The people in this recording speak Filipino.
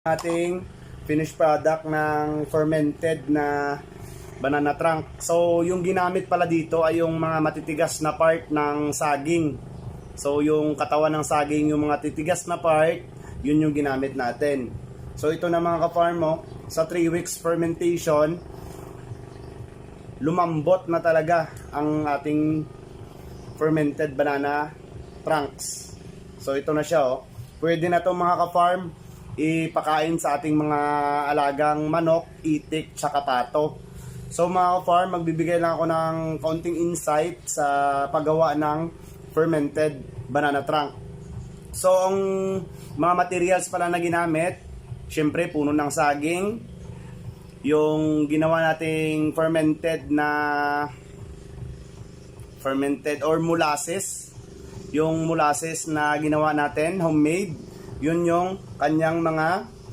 Ating finished product ng fermented na banana trunk. So yung ginamit pala dito ay yung mga matitigas na part ng saging. So yung katawan ng saging, yung mga titigas na part, yun yung ginamit natin. So ito na mga ka-farm mo, sa 3 weeks fermentation, lumambot na talaga ang ating fermented banana trunks. So ito na siya oh. Pwede na to mga ka-farm ipakain sa ating mga alagang manok, itik, tsaka pato. So mga ka-farm, magbibigay lang ako ng kaunting insight sa paggawa ng fermented banana trunk. So ang mga materials pala na ginamit, syempre puno ng saging, yung ginawa nating fermented or molasses, yung molasses na ginawa natin homemade, yun yung kanyang mga